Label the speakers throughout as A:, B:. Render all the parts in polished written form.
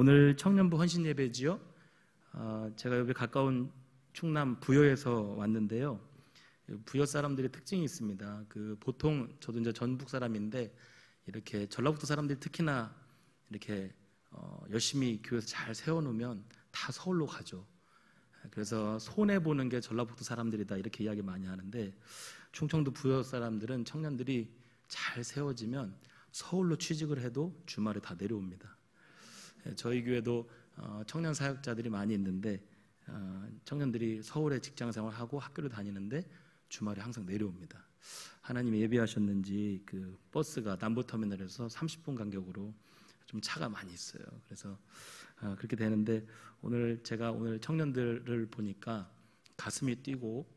A: 오늘 청년부 헌신 예배지요. 제가 여기 가까운 충남 부여에서 왔는데요. 부여 사람들의 특징이 있습니다. 보통 저도 이제 전북 사람인데 이렇게 전라북도 사람들이 특히나 이렇게 열심히 교회에서 잘 세워놓으면 다 서울로 가죠. 그래서 손해 보는 게 전라북도 사람들이다 이렇게 이야기 많이 하는데 충청도 부여 사람들은 청년들이 잘 세워지면 서울로 취직을 해도 주말에 다 내려옵니다. 저희 교회도 청년 사역자들이 많이 있는데 청년들이 서울에 직장생활하고 학교를 다니는데 주말에 항상 내려옵니다. 하나님이 예비하셨는지 그 버스가 남부터미널에서 30분 간격으로 좀 차가 많이 있어요. 그래서 그렇게 되는데 제가 오늘 청년들을 보니까 가슴이 뛰고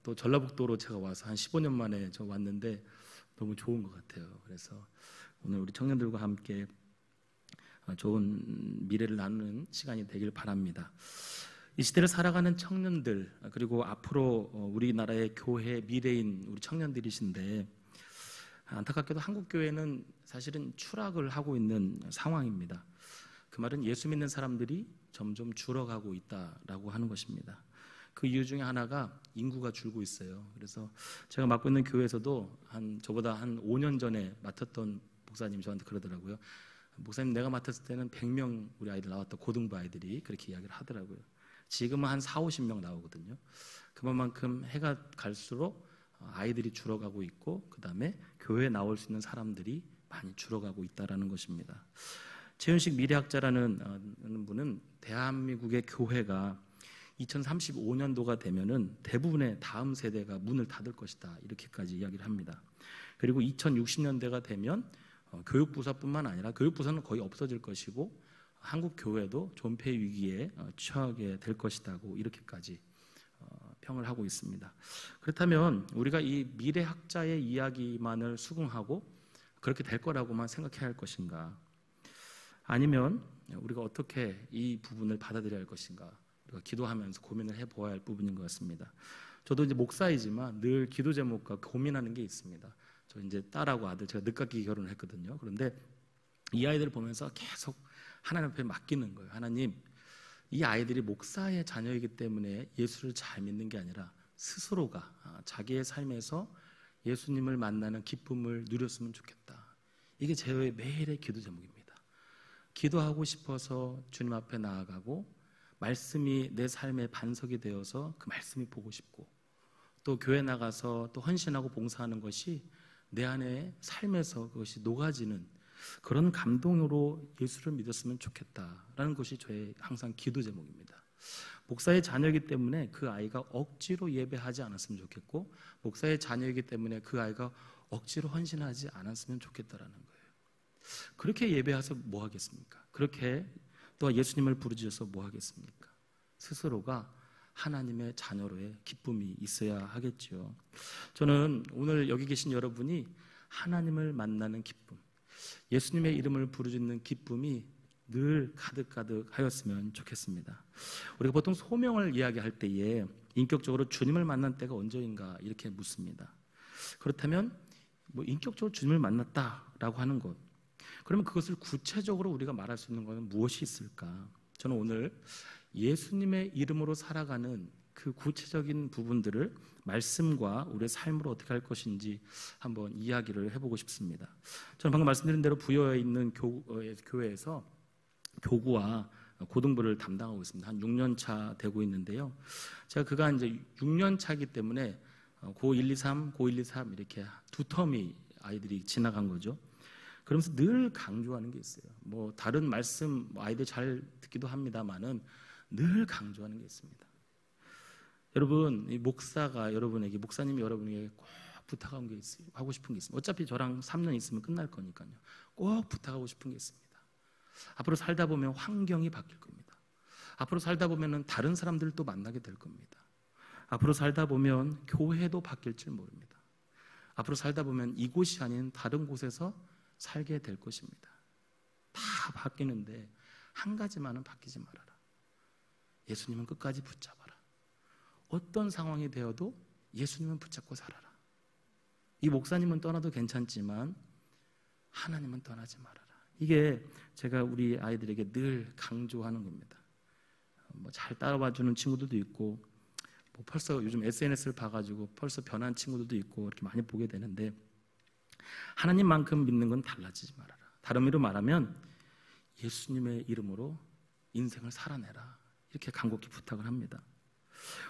A: 또 전라북도로 제가 와서 한 15년 만에 저 왔는데 너무 좋은 것 같아요. 그래서 오늘 우리 청년들과 함께 좋은 미래를 나누는 시간이 되길 바랍니다. 이 시대를 살아가는 청년들, 그리고 앞으로 우리나라의 교회 미래인 우리 청년들이신데 안타깝게도 한국교회는 사실은 추락을 하고 있는 상황입니다. 그 말은 예수 믿는 사람들이 점점 줄어가고 있다라고 하는 것입니다. 그 이유 중에 하나가 인구가 줄고 있어요. 그래서 제가 맡고 있는 교회에서도 저보다 한 5년 전에 맡았던 목사님이 저한테 그러더라고요. 목사님, 내가 맡았을 때는 100명 우리 아이들 나왔다. 고등부 아이들이 그렇게 이야기를 하더라고요. 지금은 한 40-50명 나오거든요. 그만큼 해가 갈수록 아이들이 줄어가고 있고 그 다음에 교회에 나올 수 있는 사람들이 많이 줄어가고 있다는 것입니다. 최윤식 미래학자라는 분은 대한민국의 교회가 2035년도가 되면은 대부분의 다음 세대가 문을 닫을 것이다 이렇게까지 이야기를 합니다. 그리고 2060년대가 되면 교육부서뿐만 아니라 교육부서는 거의 없어질 것이고 한국 교회도 존폐 위기에 처하게 될 것이라고 이렇게까지 평을 하고 있습니다. 그렇다면 우리가 이 미래학자의 이야기만을 수긍하고 그렇게 될 거라고만 생각해야 할 것인가? 아니면 우리가 어떻게 이 부분을 받아들여야 할 것인가? 우리가 기도하면서 고민을 해보아야 할 부분인 것 같습니다. 저도 이제 목사이지만 늘 기도 제목과 고민하는 게 있습니다. 저 이제 딸하고 아들, 제가 늦깎이 결혼을 했거든요. 그런데 이 아이들을 보면서 계속 하나님 앞에 맡기는 거예요. 하나님, 이 아이들이 목사의 자녀이기 때문에 예수를 잘 믿는 게 아니라 스스로가 자기의 삶에서 예수님을 만나는 기쁨을 누렸으면 좋겠다. 이게 제 매일의 기도 제목입니다. 기도하고 싶어서 주님 앞에 나아가고 말씀이 내 삶의 반석이 되어서 그 말씀이 보고 싶고 또 교회 나가서 또 헌신하고 봉사하는 것이 내 안에 삶에서 그것이 녹아지는 그런 감동으로 예수를 믿었으면 좋겠다라는 것이 저의 항상 기도 제목입니다. 목사의 자녀이기 때문에 그 아이가 억지로 예배하지 않았으면 좋겠고 목사의 자녀이기 때문에 그 아이가 억지로 헌신하지 않았으면 좋겠다라는 거예요. 그렇게 예배해서 뭐 하겠습니까? 그렇게 또 예수님을 부르짖어서 뭐 하겠습니까? 스스로가 하나님의 자녀로의 기쁨이 있어야 하겠죠. 저는 오늘 여기 계신 여러분이 하나님을 만나는 기쁨, 예수님의 이름을 부르짖는 기쁨이 늘 가득가득 하였으면 좋겠습니다. 우리가 보통 소명을 이야기할 때에 인격적으로 주님을 만난 때가 언제인가 이렇게 묻습니다. 그렇다면 인격적으로 주님을 만났다라고 하는 것, 그러면 그것을 구체적으로 우리가 말할 수 있는 것은 무엇이 있을까? 저는 오늘 예수님의 이름으로 살아가는 그 구체적인 부분들을 말씀과 우리의 삶으로 어떻게 할 것인지 한번 이야기를 해보고 싶습니다. 저는 방금 말씀드린 대로 부여에 있는 교회에서 교구와 고등부를 담당하고 있습니다. 한 6년 차 되고 있는데요. 제가 그가 이제 6년 차이기 때문에 고1, 2, 3, 고1, 2, 3 이렇게 두 텀이 아이들이 지나간 거죠. 그러면서 늘 강조하는 게 있어요. 다른 말씀 아이들 잘 듣기도 합니다만은 늘 강조하는 게 있습니다. 여러분, 이 목사님이 여러분에게 꼭 부탁하는 게 있어요. 하고 싶은 게 있습니다. 어차피 저랑 3년 있으면 끝날 거니까요. 꼭 부탁하고 싶은 게 있습니다. 앞으로 살다 보면 환경이 바뀔 겁니다. 앞으로 살다 보면 다른 사람들도 만나게 될 겁니다. 앞으로 살다 보면 교회도 바뀔지 모릅니다. 앞으로 살다 보면 이곳이 아닌 다른 곳에서 살게 될 것입니다. 다 바뀌는데 한 가지만은 바뀌지 말아라. 예수님은 끝까지 붙잡아라. 어떤 상황이 되어도 예수님은 붙잡고 살아라. 이 목사님은 떠나도 괜찮지만 하나님은 떠나지 말아라. 이게 제가 우리 아이들에게 늘 강조하는 겁니다. 뭐 잘 따라와주는 친구들도 있고, 뭐 벌써 요즘 SNS를 봐가지고 벌써 변한 친구들도 있고 이렇게 많이 보게 되는데, 하나님만큼 믿는 건 달라지지 말아라. 다른 의미로 말하면 예수님의 이름으로 인생을 살아내라, 이렇게 간곡히 부탁을 합니다.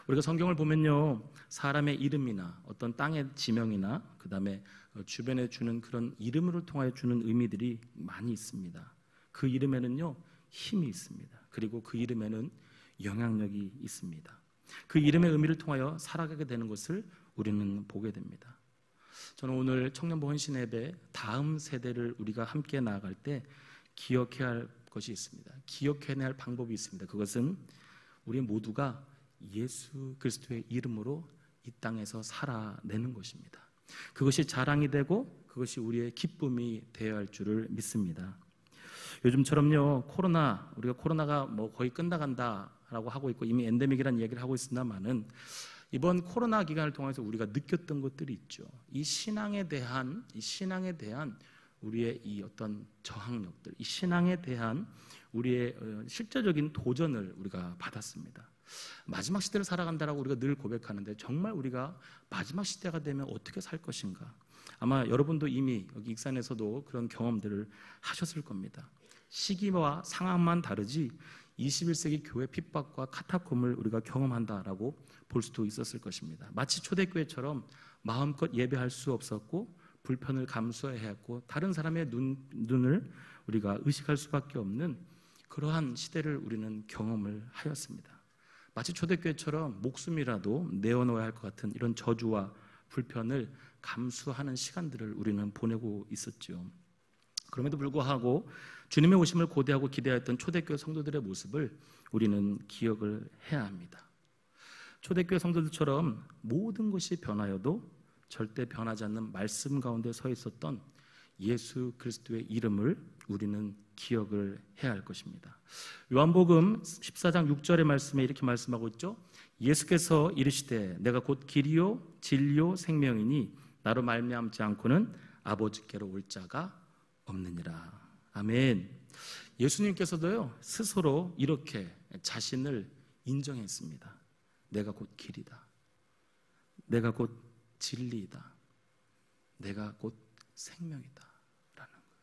A: 우리가 성경을 보면요, 사람의 이름이나 어떤 땅의 지명이나 그 다음에 주변에 주는 그런 이름을 통하여 주는 의미들이 많이 있습니다. 그 이름에는요 힘이 있습니다. 그리고 그 이름에는 영향력이 있습니다. 그 이름의 의미를 통하여 살아가게 되는 것을 우리는 보게 됩니다. 저는 오늘 청년부 헌신 예배 다음 세대를 우리가 함께 나아갈 때 기억해야 할 것이 있습니다. 기억해야 할 방법이 있습니다. 그것은 우리 모두가 예수 그리스도의 이름으로 이 땅에서 살아내는 것입니다. 그것이 자랑이 되고 그것이 우리의 기쁨이 되어야 할 줄을 믿습니다. 요즘처럼요, 우리가 코로나가 뭐 거의 끝나간다라고 하고 있고 이미 엔데믹이라는 얘기를 하고 있습니다만은, 이번 코로나 기간을 통해서 우리가 느꼈던 것들이 있죠. 이 신앙에 대한 우리의 이 어떤 저항력들, 이 신앙에 대한 우리의 실제적인 도전을 우리가 받았습니다. 마지막 시대를 살아간다라고 우리가 늘 고백하는데, 정말 우리가 마지막 시대가 되면 어떻게 살 것인가? 아마 여러분도 이미 여기 익산에서도 그런 경험들을 하셨을 겁니다. 시기와 상황만 다르지 21세기 교회 핍박과 카타콤을 우리가 경험한다라고 볼 수도 있었을 것입니다. 마치 초대교회처럼 마음껏 예배할 수 없었고 불편을 감수해야 했고 다른 사람의 눈을 우리가 의식할 수밖에 없는 그러한 시대를 우리는 경험을 하였습니다. 마치 초대교회처럼 목숨이라도 내어놓아야 할 것 같은 이런 저주와 불편을 감수하는 시간들을 우리는 보내고 있었죠. 그럼에도 불구하고 주님의 오심을 고대하고 기대했던 초대교회 성도들의 모습을 우리는 기억을 해야 합니다. 초대교회 성도들처럼 모든 것이 변하여도 절대 변하지 않는 말씀 가운데 서 있었던 예수 그리스도의 이름을 우리는 기억을 해야 할 것입니다. 요한복음 14장 6절의 말씀에 이렇게 말씀하고 있죠. 예수께서 이르시되 내가 곧 길이요 진리요 생명이니 나로 말미암지 않고는 아버지께로 올 자가 없느니라. 아멘. 예수님께서도요 스스로 이렇게 자신을 인정했습니다. 내가 곧 길이다. 내가 곧 진리이다. 내가 곧 생명이다 라는 거예요.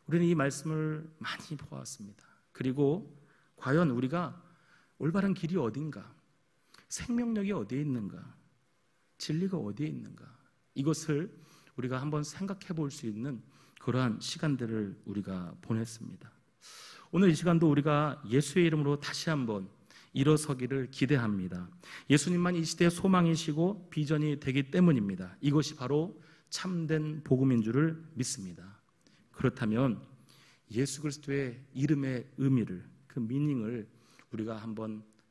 A: 우리는 이 말씀을 많이 보았습니다. 그리고 과연 우리가 올바른 길이 어딘가, 생명력이 어디에 있는가, 진리가 어디에 있는가, 이것을 우리가 한번 생각해 볼 수 있는 그러한 시간들을 우리가 보냈습니다. 오늘 이 시간도 우리가 예수의 이름으로 다시 한번 일어서기를 기대합니다. 예수님만 이 시대의 소망이시고 비전이 되기 때문입니다. 이것이 바로 참된 복음인 줄을 믿습니다. 그렇다면 예수 그리스도의 이름의 의미를, 그 미닝을 우리가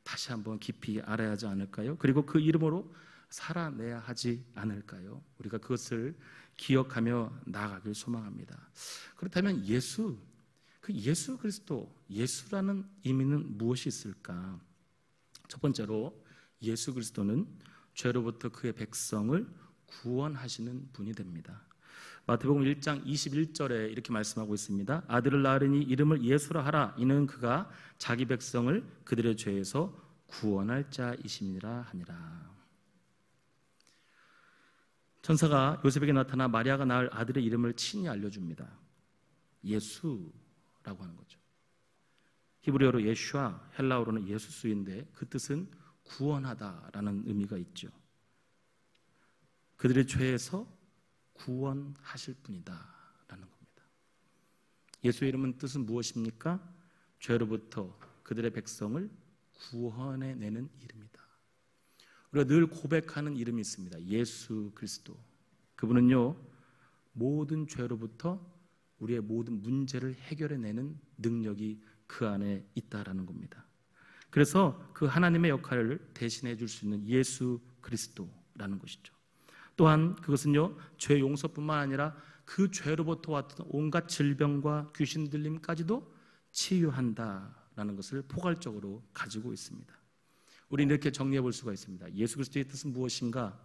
A: 다시 한번 깊이 알아야 하지 않을까요? 그리고 그 이름으로 살아내야 하지 않을까요? 우리가 그것을 기억하며 나아가길 소망합니다. 그렇다면 예수 그리스도, 예수라는 의미는 무엇이 있을까? 첫 번째로 예수 그리스도는 죄로부터 그의 백성을 구원하시는 분이 됩니다. 마태복음 1장 21절에 이렇게 말씀하고 있습니다. 아들을 낳으리니 이름을 예수라 하라. 이는 그가 자기 백성을 그들의 죄에서 구원할 자이심이라 하니라. 천사가 요셉에게 나타나 마리아가 낳을 아들의 이름을 친히 알려줍니다. 예수라고 하는 거죠. 히브리어로 예슈아, 헬라어로는 예수스인데 그 뜻은 구원하다라는 의미가 있죠. 그들의 죄에서 구원하실 분이다 라는 겁니다. 예수의 이름은 뜻은 무엇입니까? 죄로부터 그들의 백성을 구원해내는 이름이다. 우리가 늘 고백하는 이름이 있습니다. 예수 그리스도. 그분은요 모든 죄로부터 우리의 모든 문제를 해결해내는 능력이 그 안에 있다라는 겁니다. 그래서 그 하나님의 역할을 대신해 줄 수 있는 예수 그리스도라는 것이죠. 또한 그것은요 죄 용서뿐만 아니라 그 죄로부터 왔던 온갖 질병과 귀신 들림까지도 치유한다라는 것을 포괄적으로 가지고 있습니다. 우리는 이렇게 정리해 볼 수가 있습니다. 예수 그리스도의 뜻은 무엇인가?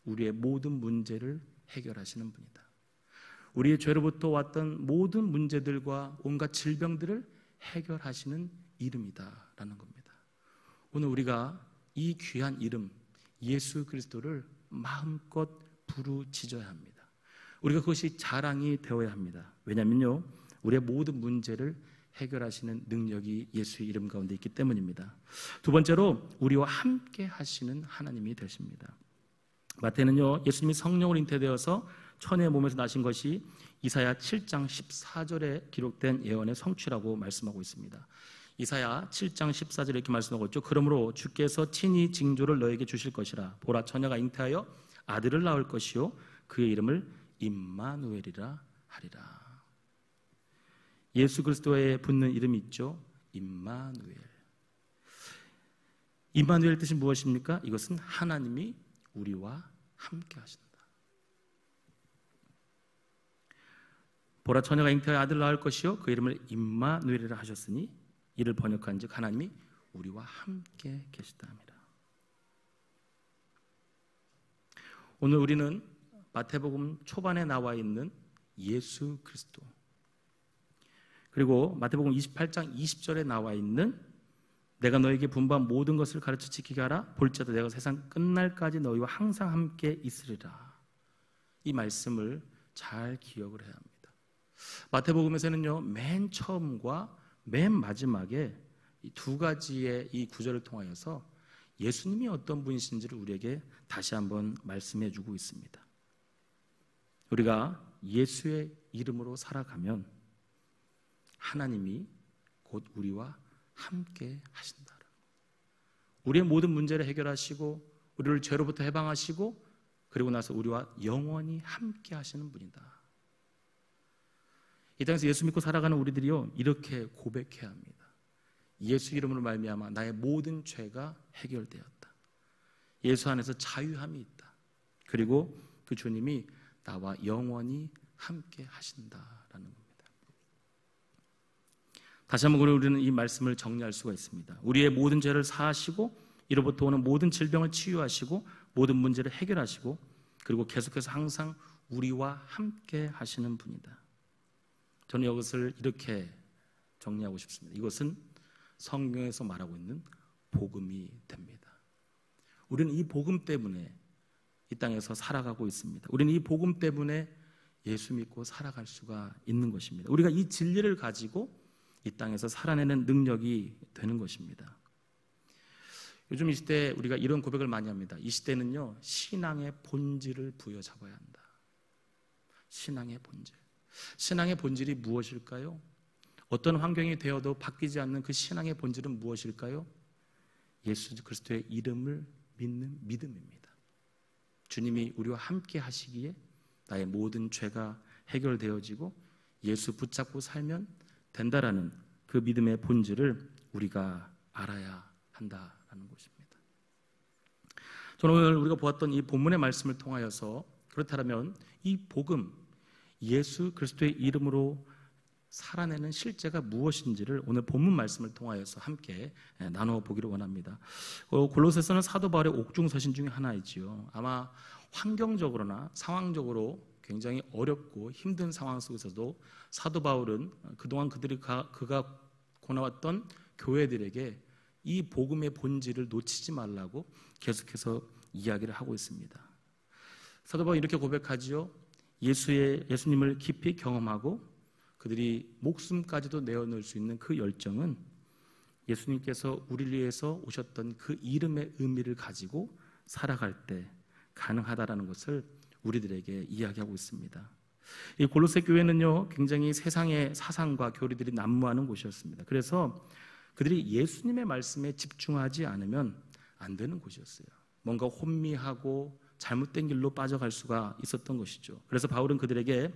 A: 우리의 모든 문제를 해결하시는 분이다. 우리의 죄로부터 왔던 모든 문제들과 온갖 질병들을 해결하시는 이름이다라는 겁니다. 오늘 우리가 이 귀한 이름 예수 그리스도를 마음껏 부르짖어야 합니다. 우리가 그것이 자랑이 되어야 합니다. 왜냐하면요, 우리의 모든 문제를 해결하시는 능력이 예수의 이름 가운데 있기 때문입니다. 두 번째로 우리와 함께 하시는 하나님이 되십니다. 마태는요, 예수님이 성령으로 잉태되어서 처녀의 몸에서 나신 것이 이사야 7장 14절에 기록된 예언의 성취라고 말씀하고 있습니다. 이사야 7장 14절에 이렇게 말씀하고 있죠. 그러므로 주께서 친히 징조를 너에게 주실 것이라. 보라, 처녀가 잉태하여 아들을 낳을 것이요 그의 이름을 임마누엘이라 하리라. 예수 그리스도에 붙는 이름이 있죠. 임마누엘. 임마누엘 뜻이 무엇입니까? 이것은 하나님이 우리와 함께 하신다. 보라, 처녀가 잉태하여 아들을 낳을 것이요 그 이름을 임마누엘이라 하셨으니 이를 번역한즉 하나님이 우리와 함께 계시다 합니다. 오늘 우리는 마태복음 초반에 나와 있는 예수 그리스도, 그리고 마태복음 28장 20절에 나와 있는 내가 너에게 분부한 모든 것을 가르쳐 지키게 하라. 볼지어다 내가 세상 끝날까지 너희와 항상 함께 있으리라. 이 말씀을 잘 기억을 해야 합니다. 마태복음에서는요, 맨 처음과 맨 마지막에 이 두 가지의 이 구절을 통하여서 예수님이 어떤 분이신지를 우리에게 다시 한번 말씀해 주고 있습니다. 우리가 예수의 이름으로 살아가면 하나님이 곧 우리와 함께 하신다. 우리의 모든 문제를 해결하시고 우리를 죄로부터 해방하시고 그리고 나서 우리와 영원히 함께 하시는 분이다. 이 땅에서 예수 믿고 살아가는 우리들이요, 이렇게 고백해야 합니다. 예수 이름으로 말미암아 나의 모든 죄가 해결되었다. 예수 안에서 자유함이 있다. 그리고 그 주님이 나와 영원히 함께 하신다라는 겁니다. 다시 한번 우리는 이 말씀을 정리할 수가 있습니다. 우리의 모든 죄를 사하시고 이로부터 오는 모든 질병을 치유하시고 모든 문제를 해결하시고 그리고 계속해서 항상 우리와 함께 하시는 분이다. 저는 이것을 이렇게 정리하고 싶습니다. 이것은 성경에서 말하고 있는 복음이 됩니다. 우리는 이 복음 때문에 이 땅에서 살아가고 있습니다. 우리는 이 복음 때문에 예수 믿고 살아갈 수가 있는 것입니다. 우리가 이 진리를 가지고 이 땅에서 살아내는 능력이 되는 것입니다. 요즘 이 시대에 우리가 이런 고백을 많이 합니다. 이 시대는요, 신앙의 본질을 부여잡아야 한다. 신앙의 본질. 신앙의 본질이 무엇일까요? 어떤 환경이 되어도 바뀌지 않는 그 신앙의 본질은 무엇일까요? 예수 그리스도의 이름을 믿는 믿음입니다. 주님이 우리와 함께 하시기에 나의 모든 죄가 해결되어지고 예수 붙잡고 살면 된다라는 그 믿음의 본질을 우리가 알아야 한다라는 것입니다. 저는 오늘 우리가 보았던 이 본문의 말씀을 통하여서 그렇다면 이 복음, 예수 그리스도의 이름으로 살아내는 실제가 무엇인지를 오늘 본문 말씀을 통하여서 함께 나누어 보기를 원합니다. 골로새서는 사도 바울의 옥중서신 중에 하나이지요. 아마 환경적으로나 상황적으로 굉장히 어렵고 힘든 상황 속에서도 사도 바울은 그동안 그가 고나왔던 교회들에게 이 복음의 본질을 놓치지 말라고 계속해서 이야기를 하고 있습니다. 사도 바울이 이렇게 고백하지요. 예수님을 깊이 경험하고 그들이 목숨까지도 내어놓을 수 있는 그 열정은 예수님께서 우리를 위해서 오셨던 그 이름의 의미를 가지고 살아갈 때 가능하다라는 것을 우리들에게 이야기하고 있습니다. 이 골로새 교회는요, 굉장히 세상의 사상과 교리들이 난무하는 곳이었습니다. 그래서 그들이 예수님의 말씀에 집중하지 않으면 안 되는 곳이었어요. 뭔가 혼미하고 잘못된 길로 빠져갈 수가 있었던 것이죠. 그래서 바울은 그들에게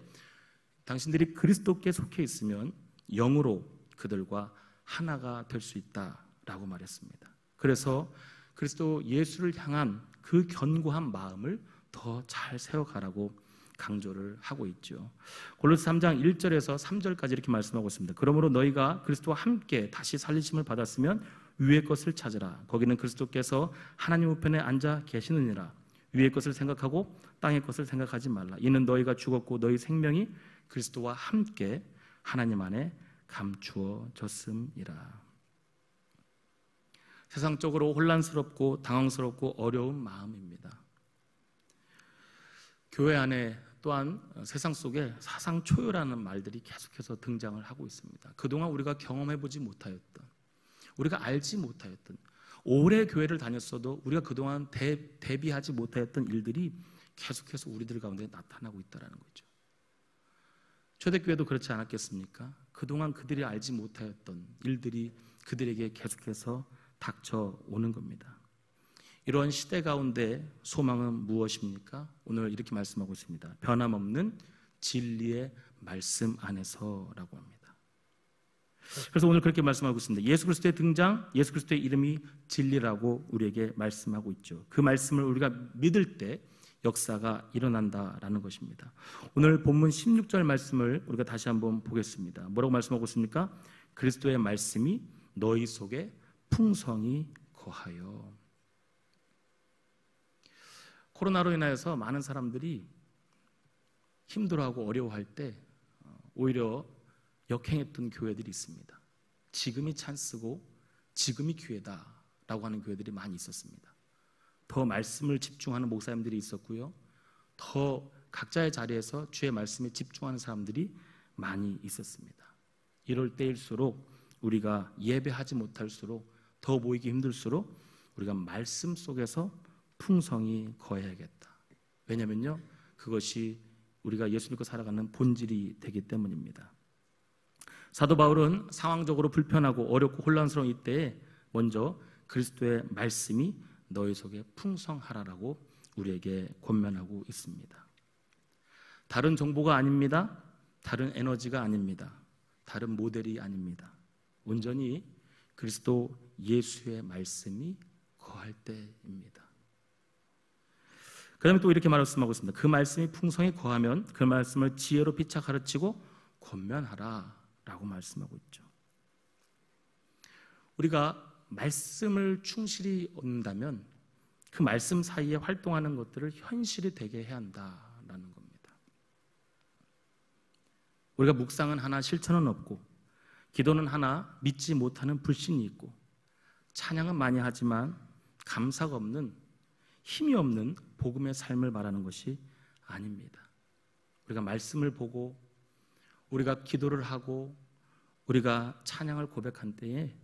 A: 당신들이 그리스도께 속해 있으면 영으로 그들과 하나가 될 수 있다라고 말했습니다. 그래서 그리스도 예수를 향한 그 견고한 마음을 더 잘 세워가라고 강조를 하고 있죠. 골로새 3장 1절에서 3절까지 이렇게 말씀하고 있습니다. 그러므로 너희가 그리스도와 함께 다시 살리심을 받았으면 위의 것을 찾으라. 거기는 그리스도께서 하나님 우편에 앉아 계시느니라. 위의 것을 생각하고 땅의 것을 생각하지 말라. 이는 너희가 죽었고 너희 생명이 그리스도와 함께 하나님 안에 감추어졌음이라. 세상적으로 혼란스럽고 당황스럽고 어려운 마음입니다. 교회 안에 또한 세상 속에 사상 초유라는 말들이 계속해서 등장을 하고 있습니다. 그동안 우리가 경험해보지 못하였던, 우리가 알지 못하였던, 오래 교회를 다녔어도 우리가 그동안 대비하지 못하였던 일들이 계속해서 우리들 가운데 나타나고 있다는 거죠. 초대교회도 그렇지 않았겠습니까? 그동안 그들이 알지 못하였던 일들이 그들에게 계속해서 닥쳐오는 겁니다. 이러한 시대 가운데 소망은 무엇입니까? 오늘 이렇게 말씀하고 있습니다. 변함없는 진리의 말씀 안에서라고 합니다. 그래서 오늘 그렇게 말씀하고 있습니다. 예수 그리스도의 등장, 예수 그리스도의 이름이 진리라고 우리에게 말씀하고 있죠. 그 말씀을 우리가 믿을 때 역사가 일어난다라는 것입니다. 오늘 본문 16절 말씀을 우리가 다시 한번 보겠습니다. 뭐라고 말씀하고 있습니까? 그리스도의 말씀이 너희 속에 풍성히 거하여. 코로나로 인하여서 많은 사람들이 힘들어하고 어려워할 때 오히려 역행했던 교회들이 있습니다. 지금이 찬스고 지금이 기회다라고 하는 교회들이 많이 있었습니다. 더 말씀을 집중하는 목사님들이 있었고요. 더 각자의 자리에서 주의 말씀에 집중하는 사람들이 많이 있었습니다. 이럴 때일수록 우리가 예배하지 못할수록 더 모이기 힘들수록 우리가 말씀 속에서 풍성히 거해야겠다. 왜냐면요, 그것이 우리가 예수 믿고 살아가는 본질이 되기 때문입니다. 사도 바울은 상황적으로 불편하고 어렵고 혼란스러운 이때에 먼저 그리스도의 말씀이 너희 속에 풍성하라라고 우리에게 권면하고 있습니다. 다른 정보가 아닙니다. 다른 에너지가 아닙니다. 다른 모델이 아닙니다. 온전히 그리스도 예수의 말씀이 거할 때입니다. 그 다음에 또 이렇게 말씀하고 있습니다. 그 말씀이 풍성히 거하면 그 말씀을 지혜로 피차 가르치고 권면하라 라고 말씀하고 있죠. 우리가 말씀을 충실히 얻는다면 그 말씀 사이에 활동하는 것들을 현실이 되게 해야 한다라는 겁니다. 우리가 묵상은 하나 실천은 없고, 기도는 하나 믿지 못하는 불신이 있고, 찬양은 많이 하지만 감사가 없는, 힘이 없는 복음의 삶을 말하는 것이 아닙니다. 우리가 말씀을 보고 우리가 기도를 하고 우리가 찬양을 고백한 때에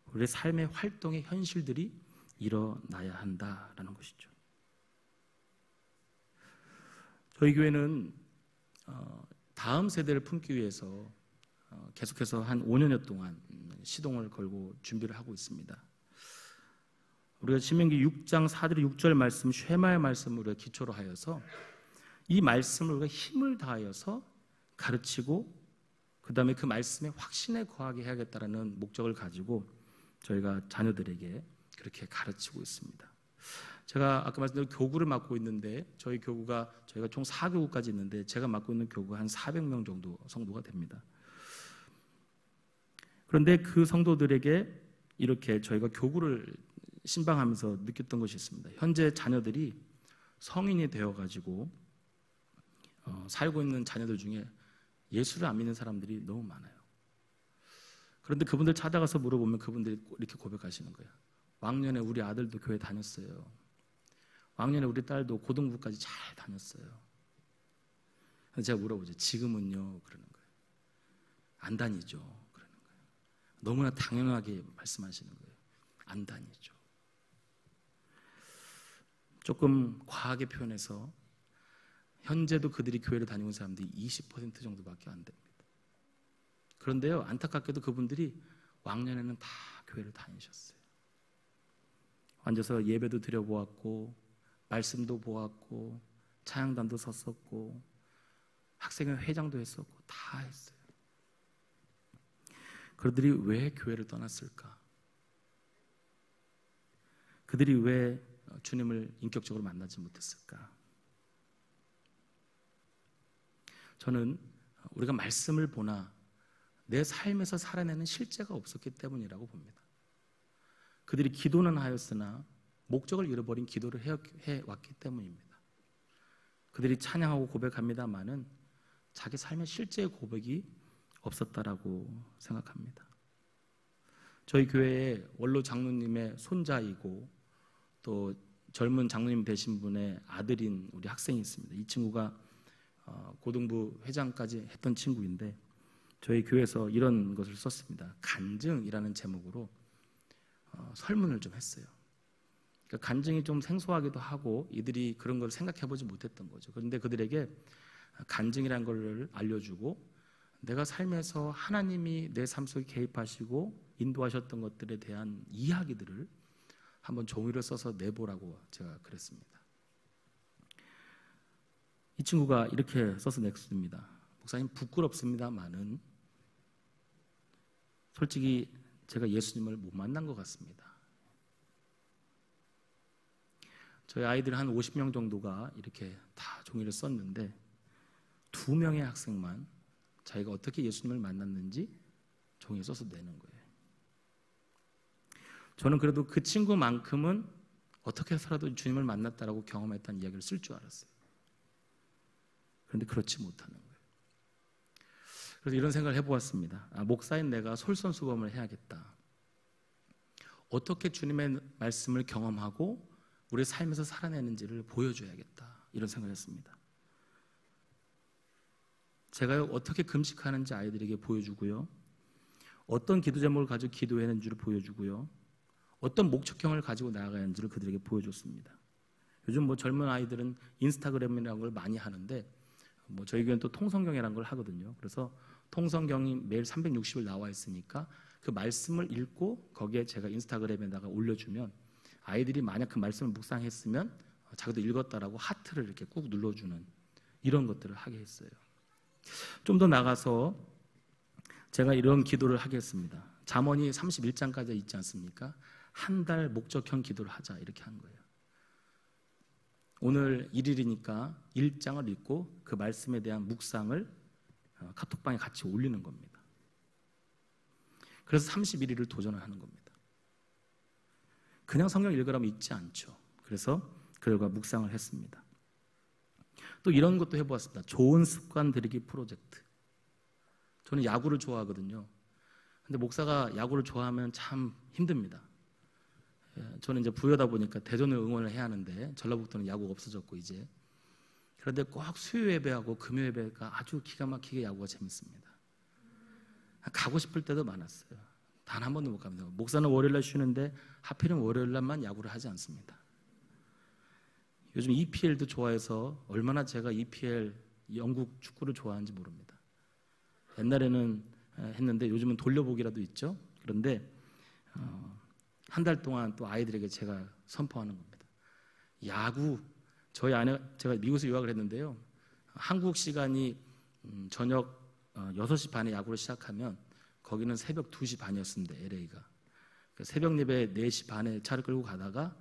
A: 우리의 삶의 활동의 현실들이 일어나야 한다라는 것이죠. 저희 교회는 다음 세대를 품기 위해서 계속해서 한 5년여 동안 시동을 걸고 준비를 하고 있습니다. 우리가 신명기 6장 4절 6절 말씀, 쉐마의 말씀을 우리가 기초로 하여서 이 말씀을 우리가 힘을 다하여서 가르치고 그 다음에 그 말씀에 확신에 거하게 해야겠다라는 목적을 가지고 저희가 자녀들에게 그렇게 가르치고 있습니다. 제가 아까 말씀드린 교구를 맡고 있는데 저희가 총 4교구까지 있는데 제가 맡고 있는 교구가 한 400명 정도 성도가 됩니다. 그런데 그 성도들에게 이렇게 저희가 교구를 신방하면서 느꼈던 것이 있습니다. 현재 자녀들이 성인이 되어가지고 살고 있는 자녀들 중에 예수를 안 믿는 사람들이 너무 많아요. 그런데 그분들 찾아가서 물어보면 그분들이 이렇게 고백하시는 거예요. 왕년에 우리 아들도 교회 다녔어요. 왕년에 우리 딸도 고등부까지 잘 다녔어요. 그래서 제가 물어보죠. 지금은요? 그러는 거예요. 안 다니죠. 그러는 거예요. 너무나 당연하게 말씀하시는 거예요. 안 다니죠. 조금 과하게 표현해서 현재도 그들이 교회를 다니는 사람들이 20% 정도밖에 안 됩니다. 그런데요, 안타깝게도 그분들이 왕년에는 다 교회를 다니셨어요. 앉아서 예배도 드려보았고 말씀도 보았고 찬양단도 섰었고 학생회 회장도 했었고 다 했어요. 그들이 왜 교회를 떠났을까? 그들이 왜 주님을 인격적으로 만나지 못했을까? 저는 우리가 말씀을 보나 내 삶에서 살아내는 실제가 없었기 때문이라고 봅니다. 그들이 기도는 하였으나 목적을 잃어버린 기도를 해왔기 때문입니다. 그들이 찬양하고 고백합니다마는 자기 삶의 실제의 고백이 없었다라고 생각합니다. 저희 교회에 원로 장로님의 손자이고 또 젊은 장로님 되신 분의 아들인 우리 학생이 있습니다. 이 친구가 고등부 회장까지 했던 친구인데 저희 교회에서 이런 것을 썼습니다. 간증이라는 제목으로 설문을 좀 했어요. 그러니까 간증이 좀 생소하기도 하고 이들이 그런 걸 생각해보지 못했던 거죠. 그런데 그들에게 간증이라는 걸 알려주고 내가 삶에서 하나님이 내 삶 속에 개입하시고 인도하셨던 것들에 대한 이야기들을 한번 종이를 써서 내보라고 제가 그랬습니다. 이 친구가 이렇게 써서 냈습니다. 목사님, 부끄럽습니다만은 솔직히 제가 예수님을 못 만난 것 같습니다. 저희 아이들 한 50명 정도가 이렇게 다 종이를 썼는데 2명의 학생만 자기가 어떻게 예수님을 만났는지 종이에 써서 내는 거예요. 저는 그래도 그 친구만큼은 어떻게 해서라도 주님을 만났다라고 경험했다는 이야기를 쓸 줄 알았어요. 그런데 그렇지 못하는 거예요. 그래서 이런 생각을 해보았습니다. 목사인 내가 솔선수범을 해야겠다. 어떻게 주님의 말씀을 경험하고 우리 삶에서 살아내는지를 보여줘야겠다. 이런 생각을 했습니다. 제가 어떻게 금식하는지 아이들에게 보여주고요. 어떤 기도 제목을 가지고 기도했는지를 보여주고요. 어떤 목적형을 가지고 나아가야 하는지를 그들에게 보여줬습니다. 요즘 젊은 아이들은 인스타그램이라는 걸 많이 하는데 저희 교회는 또 통성경이라는 걸 하거든요. 그래서 통성경이 매일 360일 나와 있으니까 그 말씀을 읽고 거기에 제가 인스타그램에다가 올려주면 아이들이 만약 그 말씀을 묵상했으면 자기도 읽었다라고 하트를 이렇게 꾹 눌러주는 이런 것들을 하게 했어요. 좀 더 나가서 제가 이런 기도를 하겠습니다. 잠언이 31장까지 있지 않습니까? 한 달 목적형 기도를 하자 이렇게 한 거예요. 오늘 1일이니까 1장을 읽고 그 말씀에 대한 묵상을 카톡방에 같이 올리는 겁니다. 그래서 31일을 도전을 하는 겁니다. 그냥 성경 읽으라면 읽지 않죠. 그래서 그 결과 묵상을 했습니다. 또 이런 것도 해보았습니다. 좋은 습관 들이기 프로젝트. 저는 야구를 좋아하거든요. 근데 목사가 야구를 좋아하면 참 힘듭니다. 저는 이제 부여다 보니까 대전을 응원을 해야 하는데 전라북도는 야구가 없어졌고 이제 그런데 꼭 수요 예배하고 금요 예배가 아주 기가 막히게 야구가 재밌습니다. 가고 싶을 때도 많았어요. 단 한 번도 못 갑니다. 목사는 월요일날 쉬는데 하필은 월요일날만 야구를 하지 않습니다. 요즘 EPL도 좋아해서 얼마나 제가 EPL 영국 축구를 좋아하는지 모릅니다. 옛날에는 했는데 요즘은 돌려보기라도 있죠. 그런데 한 달 동안 또 아이들에게 제가 선포하는 겁니다. 야구, 저희 아내, 제가 미국에서 유학을 했는데요. 한국 시간이 저녁 6시 반에 야구를 시작하면 거기는 새벽 2시 반이었습니다. LA가. 새벽 예배 4시 반에 차를 끌고 가다가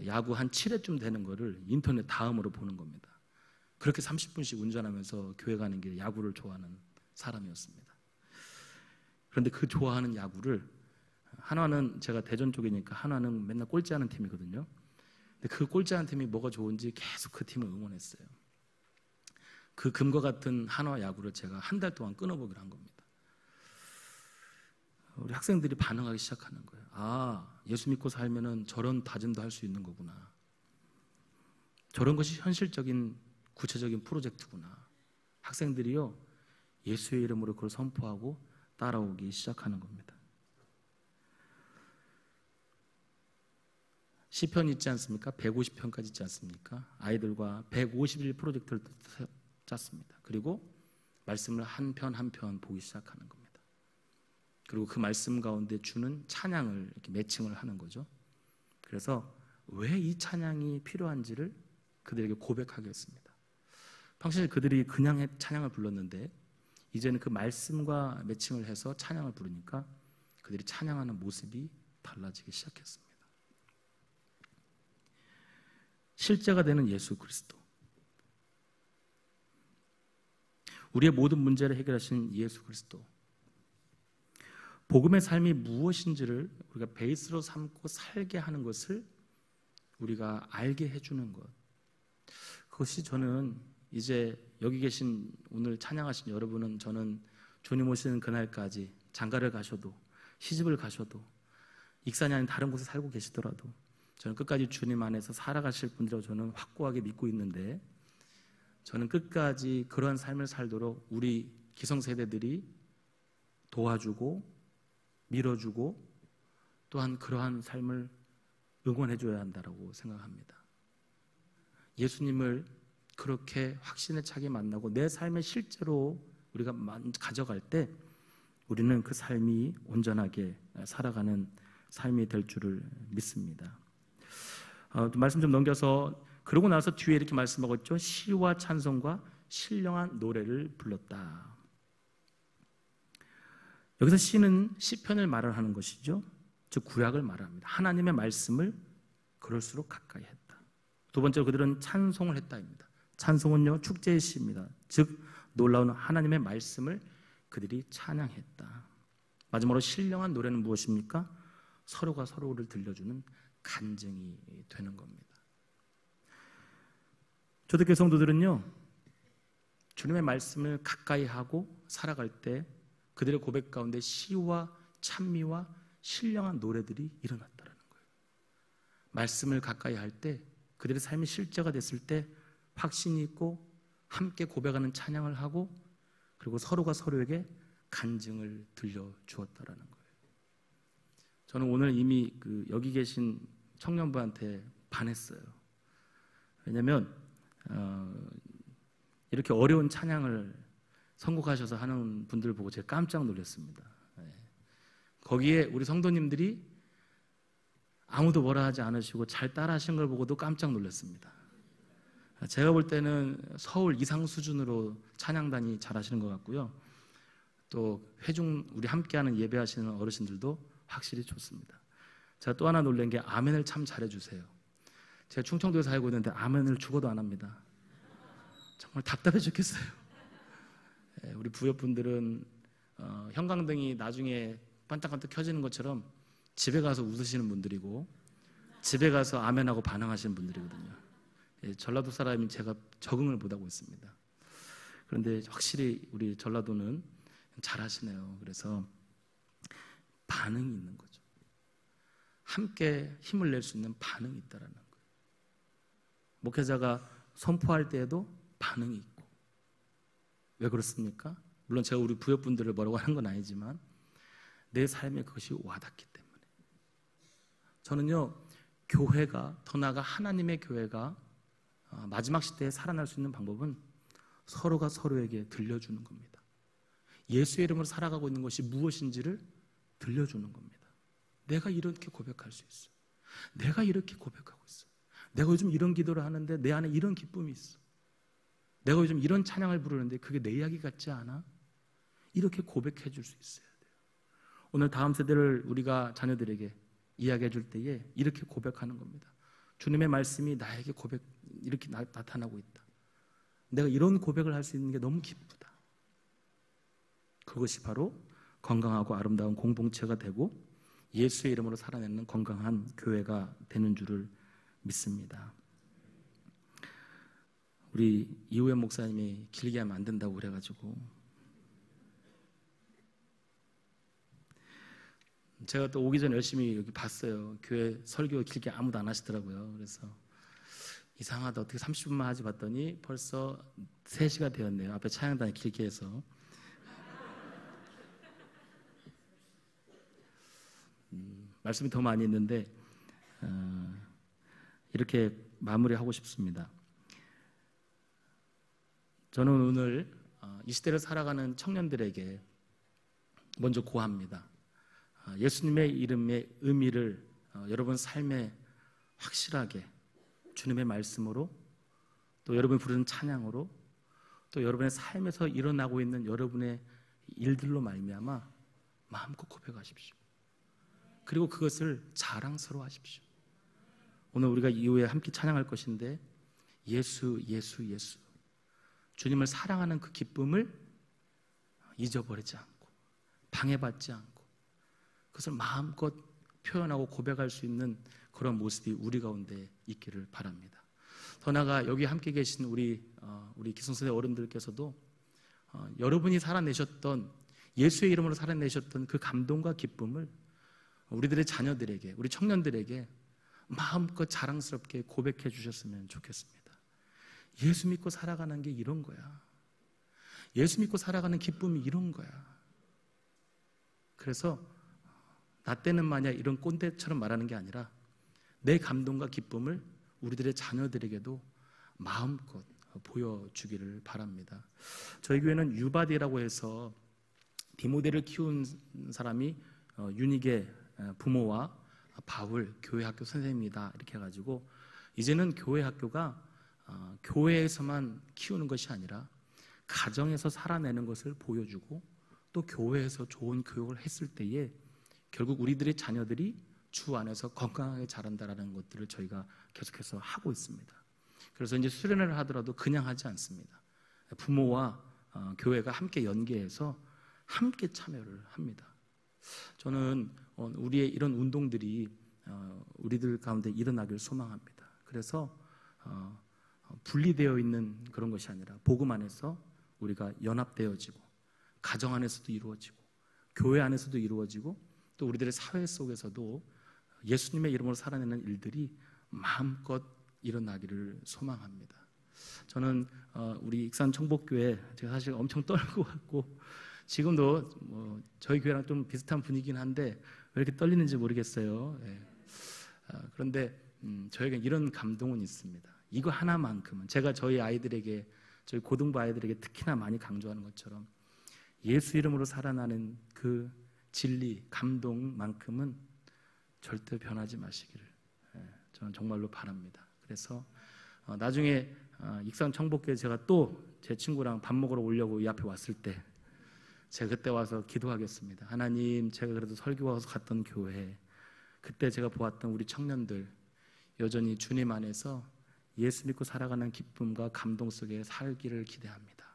A: 야구 한 7회쯤 되는 거를 인터넷 다음으로 보는 겁니다. 그렇게 30분씩 운전하면서 교회 가는 길에 야구를 좋아하는 사람이었습니다. 그런데 그 좋아하는 야구를 한화는 제가 대전 쪽이니까 한화는 맨날 꼴찌하는 팀이거든요. 근데 그 꼴찌하는 팀이 뭐가 좋은지 계속 그 팀을 응원했어요. 그 금과 같은 한화 야구를 제가 한 달 동안 끊어보기로 한 겁니다. 우리 학생들이 반응하기 시작하는 거예요. 아, 예수 믿고 살면은 저런 다짐도 할 수 있는 거구나. 저런 것이 현실적인 구체적인 프로젝트구나. 학생들이요, 예수의 이름으로 그걸 선포하고 따라오기 시작하는 겁니다. 시편 있지 않습니까? 150편까지 있지 않습니까? 아이들과 151 프로젝트를 짰습니다. 그리고 말씀을 한 편 한 편 보기 시작하는 겁니다. 그리고 그 말씀 가운데 주는 찬양을 이렇게 매칭을 하는 거죠. 그래서 왜 이 찬양이 필요한지를 그들에게 고백하겠습니다. 평소에 그들이 그냥 찬양을 불렀는데 이제는 그 말씀과 매칭을 해서 찬양을 부르니까 그들이 찬양하는 모습이 달라지기 시작했습니다. 실제가 되는 예수 그리스도. 우리의 모든 문제를 해결하신 예수 그리스도. 복음의 삶이 무엇인지를 우리가 베이스로 삼고 살게 하는 것을 우리가 알게 해주는 것, 그것이 저는 이제 여기 계신 오늘 찬양하신 여러분은, 저는 주님 오시는 그날까지 장가를 가셔도 시집을 가셔도 익산이 아닌 다른 곳에 살고 계시더라도 저는 끝까지 주님 안에서 살아가실 분들이라고 저는 확고하게 믿고 있는데, 저는 끝까지 그러한 삶을 살도록 우리 기성세대들이 도와주고 밀어주고 또한 그러한 삶을 응원해줘야 한다고 생각합니다. 예수님을 그렇게 확신에 차게 만나고 내 삶에 실제로 우리가 가져갈 때 우리는 그 삶이 온전하게 살아가는 삶이 될 줄을 믿습니다. 말씀 좀 넘겨서, 그러고 나서 뒤에 이렇게 말씀하고 있죠. 시와 찬송과 신령한 노래를 불렀다. 여기서 시는 시편을 말을 하는 것이죠. 즉 구약을 말합니다. 하나님의 말씀을 그럴수록 가까이 했다. 두 번째로 그들은 찬송을 했다입니다. 찬송은요, 축제의 시입니다. 즉 놀라운 하나님의 말씀을 그들이 찬양했다. 마지막으로 신령한 노래는 무엇입니까? 서로가 서로를 들려주는 간증이 되는 겁니다. 초대교회 성도들은요, 주님의 말씀을 가까이 하고 살아갈 때 그들의 고백 가운데 시와 찬미와 신령한 노래들이 일어났다는 거예요. 말씀을 가까이 할 때, 그들의 삶이 실제가 됐을 때 확신이 있고 함께 고백하는 찬양을 하고, 그리고 서로가 서로에게 간증을 들려주었다라는 거예요. 저는 오늘 이미 여기 계신 청년부한테 반했어요. 왜냐하면 이렇게 어려운 찬양을 선곡하셔서 하는 분들 보고 제가 깜짝 놀랐습니다. 거기에 우리 성도님들이 아무도 뭐라 하지 않으시고 잘 따라 하신 걸 보고도 깜짝 놀랐습니다. 제가 볼 때는 서울 이상 수준으로 찬양단이 잘 하시는 것 같고요. 또 회중 우리 함께하는 예배하시는 어르신들도 확실히 좋습니다. 제가 또 하나 놀란 게 아멘을 참 잘해주세요. 제가 충청도에 살고 있는데 아멘을 죽어도 안 합니다. 정말 답답해 죽겠어요. 우리 부여분들은 형광등이 나중에 반짝반짝 켜지는 것처럼 집에 가서 웃으시는 분들이고 집에 가서 아멘하고 반응하시는 분들이거든요. 전라도 사람인 제가 적응을 못하고 있습니다. 그런데 확실히 우리 전라도는 잘하시네요. 그래서 반응이 있는 거죠. 함께 힘을 낼 수 있는 반응이 있다라는 거예요. 목회자가 선포할 때에도 반응이 있고. 왜 그렇습니까? 물론 제가 우리 부여분들을 뭐라고 하는 건 아니지만 내 삶에 그것이 와닿기 때문에. 저는요, 교회가, 더 나아가 하나님의 교회가 마지막 시대에 살아날 수 있는 방법은 서로가 서로에게 들려주는 겁니다. 예수의 이름으로 살아가고 있는 것이 무엇인지를 들려주는 겁니다. 내가 이렇게 고백할 수 있어. 내가 이렇게 고백하고 있어. 내가 요즘 이런 기도를 하는데 내 안에 이런 기쁨이 있어. 내가 요즘 이런 찬양을 부르는데 그게 내 이야기 같지 않아? 이렇게 고백해 줄 수 있어야 돼요. 오늘 다음 세대를 우리가 자녀들에게 이야기해 줄 때에 이렇게 고백하는 겁니다. 주님의 말씀이 나에게 이렇게 나타나고 있다. 내가 이런 고백을 할 수 있는 게 너무 기쁘다. 그것이 바로 건강하고 아름다운 공동체가 되고 예수의 이름으로 살아내는 건강한 교회가 되는 줄을 믿습니다. 우리 이우현 목사님이 길게 하면 안 된다고 그래가지고 제가 또 오기 전에 열심히 여기 봤어요. 교회 설교 길게 아무도 안 하시더라고요. 그래서 이상하다, 어떻게 30분만 하지 봤더니 벌써 3시가 되었네요. 앞에 찬양단이 길게 해서. 말씀이 더 많이 있는데 이렇게 마무리하고 싶습니다. 저는 오늘 이 시대를 살아가는 청년들에게 먼저 고합니다. 예수님의 이름의 의미를 여러분 삶에 확실하게 주님의 말씀으로, 또 여러분이 부르는 찬양으로, 또 여러분의 삶에서 일어나고 있는 여러분의 일들로 말미암아 마음껏 고백하십시오. 그리고 그것을 자랑스러워 하십시오. 오늘 우리가 이후에 함께 찬양할 것인데 예수, 예수, 예수, 주님을 사랑하는 그 기쁨을 잊어버리지 않고 방해받지 않고 그것을 마음껏 표현하고 고백할 수 있는 그런 모습이 우리 가운데 있기를 바랍니다. 더 나아가 여기 함께 계신 우리 기성세대 어른들께서도 여러분이 살아내셨던, 예수의 이름으로 살아내셨던 그 감동과 기쁨을 우리들의 자녀들에게, 우리 청년들에게 마음껏 자랑스럽게 고백해 주셨으면 좋겠습니다. 예수 믿고 살아가는 게 이런 거야. 예수 믿고 살아가는 기쁨이 이런 거야. 그래서 나 때는 마냥 이런 꼰대처럼 말하는 게 아니라 내 감동과 기쁨을 우리들의 자녀들에게도 마음껏 보여주기를 바랍니다. 저희 교회는 유바디라고 해서 디모데를 키운 사람이 유닉의 부모와 바울 교회 학교 선생님이다 이렇게 해가지고 이제는 교회 학교가 교회에서만 키우는 것이 아니라 가정에서 살아내는 것을 보여주고 또 교회에서 좋은 교육을 했을 때에 결국 우리들의 자녀들이 주 안에서 건강하게 자란다라는 것들을 저희가 계속해서 하고 있습니다. 그래서 이제 수련회를 하더라도 그냥 하지 않습니다. 부모와 교회가 함께 연계해서 함께 참여를 합니다. 저는 우리의 이런 운동들이 우리들 가운데 일어나길 소망합니다. 그래서 분리되어 있는 그런 것이 아니라 복음 안에서 우리가 연합되어지고 가정 안에서도 이루어지고 교회 안에서도 이루어지고 또 우리들의 사회 속에서도 예수님의 이름으로 살아내는 일들이 마음껏 일어나기를 소망합니다. 저는 우리 익산 청복교회 제가 사실 엄청 떨고 왔고 지금도 저희 교회랑 좀 비슷한 분위기긴 한데 왜 이렇게 떨리는지 모르겠어요. 예. 그런데 저에게 이런 감동은 있습니다. 이거 하나만큼은 제가 저희 아이들에게, 저희 고등부 아이들에게 특히나 많이 강조하는 것처럼 예수 이름으로 살아나는 그 진리, 감동만큼은 절대 변하지 마시기를 저는 정말로 바랍니다. 그래서 나중에 익산 청복교회 제가 또 제 친구랑 밥 먹으러 오려고 이 앞에 왔을 때 제가 그때 와서 기도하겠습니다. 하나님, 제가 그래도 설교 와서 갔던 교회, 그때 제가 보았던 우리 청년들 여전히 주님 안에서 예수 믿고 살아가는 기쁨과 감동 속에 살기를 기대합니다.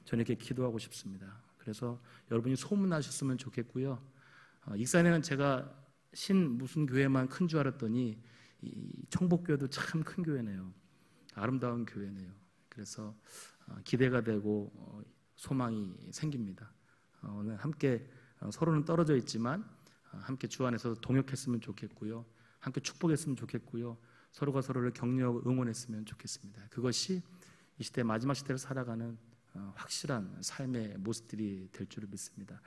A: 저는 이렇게 기도하고 싶습니다. 그래서 여러분이 소문나셨으면 좋겠고요. 익산에는 제가 무슨 교회만 큰 줄 알았더니 이 청복교회도 참 큰 교회네요. 아름다운 교회네요. 그래서 기대가 되고 소망이 생깁니다. 오늘 함께 서로는 떨어져 있지만 함께 주 안에서 동역했으면 좋겠고요. 함께 축복했으면 좋겠고요. 서로가 서로를 격려하고 응원했으면 좋겠습니다. 그것이 이 시대 마지막 시대를 살아가는 확실한 삶의 모습들이 될 줄을 믿습니다.